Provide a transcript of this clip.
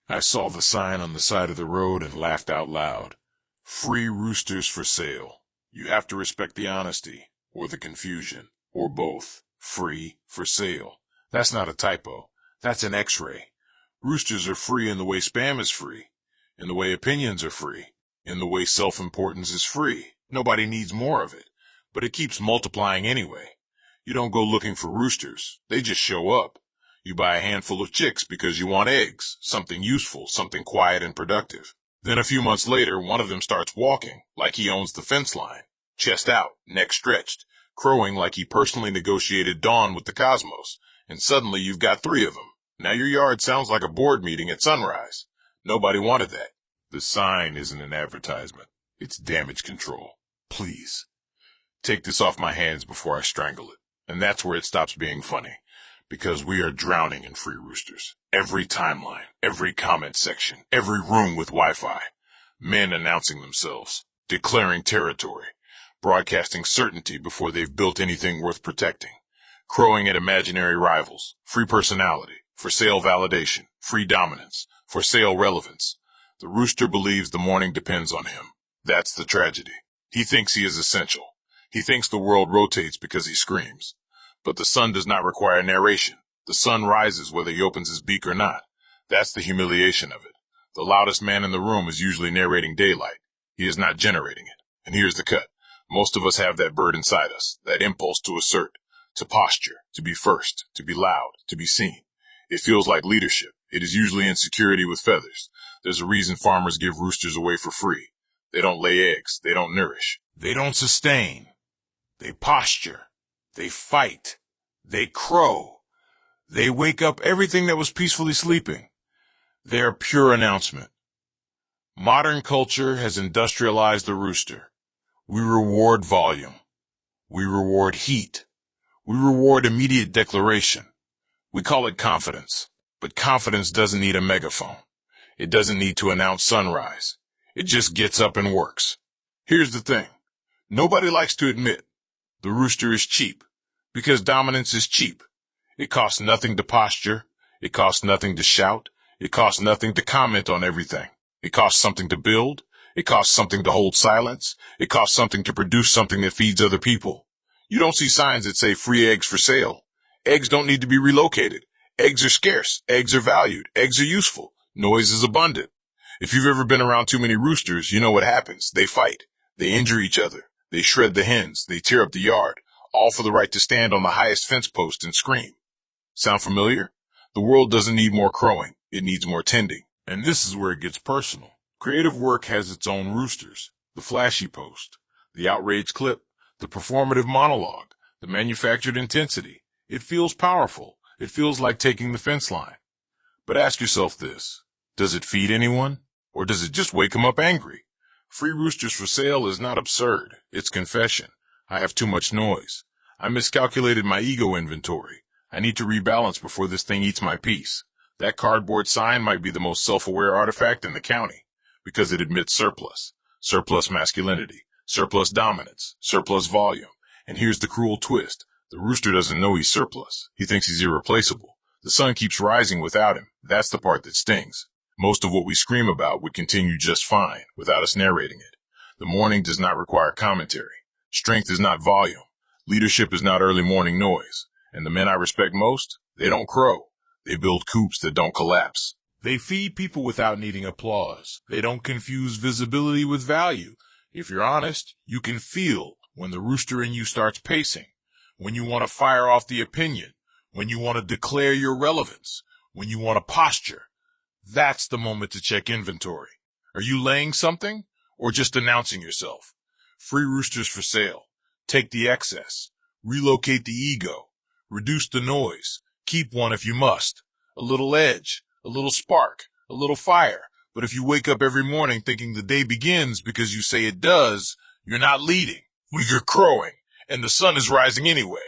I saw the sign on the side of the road and laughed out loud. Free roosters for sale. You have to respect the honesty, or the confusion, or both. Free for sale. That's not a typo. That's an X-ray. Roosters are free in the way spam is free, in the way opinions are free, in the way self-importance is free. Nobody needs more of it, but it keeps multiplying anyway. You don't go looking for roosters. They just show up. You buy a handful of chicks because you want eggs, something useful, something quiet and productive. Then a few months later, one of them starts walking like he owns the fence line, chest out, neck stretched, crowing like he personally negotiated dawn with the cosmos, and suddenly you've got 3 of them. Now your yard sounds like a board meeting at sunrise. Nobody wanted that. The sign isn't an advertisement. It's damage control. Please, take this off my hands before I strangle it. And that's where it stops being funny. Because we are drowning in free roosters. Every timeline, every comment section, every room with Wi-Fi. Men announcing themselves, declaring territory, broadcasting certainty before they've built anything worth protecting, crowing at imaginary rivals, free personality, for sale validation, free dominance, for sale relevance. The rooster believes the morning depends on him. That's the tragedy. He thinks he is essential. He thinks the world rotates because he screams. But the sun does not require narration. The sun rises whether he opens his beak or not. That's the humiliation of it. The loudest man in the room is usually narrating daylight. He is not generating it. And here's the cut. Most of us have that bird inside us, that impulse to assert, to posture, to be first, to be loud, to be seen. It feels like leadership. It is usually insecurity with feathers. There's a reason farmers give roosters away for free. They don't lay eggs. They don't nourish. They don't sustain. They posture. They fight. They crow. They wake up everything that was peacefully sleeping. They're pure announcement. Modern culture has industrialized the rooster. We reward volume. We reward heat. We reward immediate declaration. We call it confidence. But confidence doesn't need a megaphone. It doesn't need to announce sunrise. It just gets up and works. Here's the thing. Nobody likes to admit the rooster is cheap, because dominance is cheap. It costs nothing to posture. It costs nothing to shout. It costs nothing to comment on everything. It costs something to build. It costs something to hold silence. It costs something to produce something that feeds other people. You don't see signs that say free eggs for sale. Eggs don't need to be relocated. Eggs are scarce. Eggs are valued. Eggs are useful. Noise is abundant. If you've ever been around too many roosters, you know what happens. They fight. They injure each other. They shred the hens. They tear up the yard, all for the right to stand on the highest fence post and scream. Sound familiar? The world doesn't need more crowing. It needs more tending. And this is where it gets personal. Creative work has its own roosters. The flashy post, the outrage clip, the performative monologue, the manufactured intensity. It feels powerful. It feels like taking the fence line. But ask yourself this. Does it feed anyone? Or does it just wake them up angry? Free roosters for sale is not absurd. It's confession. I have too much noise. I miscalculated my ego inventory. I need to rebalance before this thing eats my peace. That cardboard sign might be the most self-aware artifact in the county because it admits surplus. Surplus masculinity, surplus dominance, surplus volume. And here's the cruel twist. The rooster doesn't know he's surplus. He thinks he's irreplaceable. The sun keeps rising without him. That's the part that stings. Most of what we scream about would continue just fine without us narrating it. The morning does not require commentary. Strength is not volume. Leadership is not early morning noise. And the men I respect most, they don't crow. They build coops that don't collapse. They feed people without needing applause. They don't confuse visibility with value. If you're honest, you can feel when the rooster in you starts pacing, when you want to fire off the opinion, when you want to declare your relevance, when you want to posture. That's the moment to check inventory. Are you laying something or just announcing yourself? Free roosters for sale. Take the excess. Relocate the ego. Reduce the noise. Keep one if you must. A little edge, a little spark, a little fire. But if you wake up every morning thinking the day begins because you say it does, you're not leading. You're crowing, and the sun is rising anyway.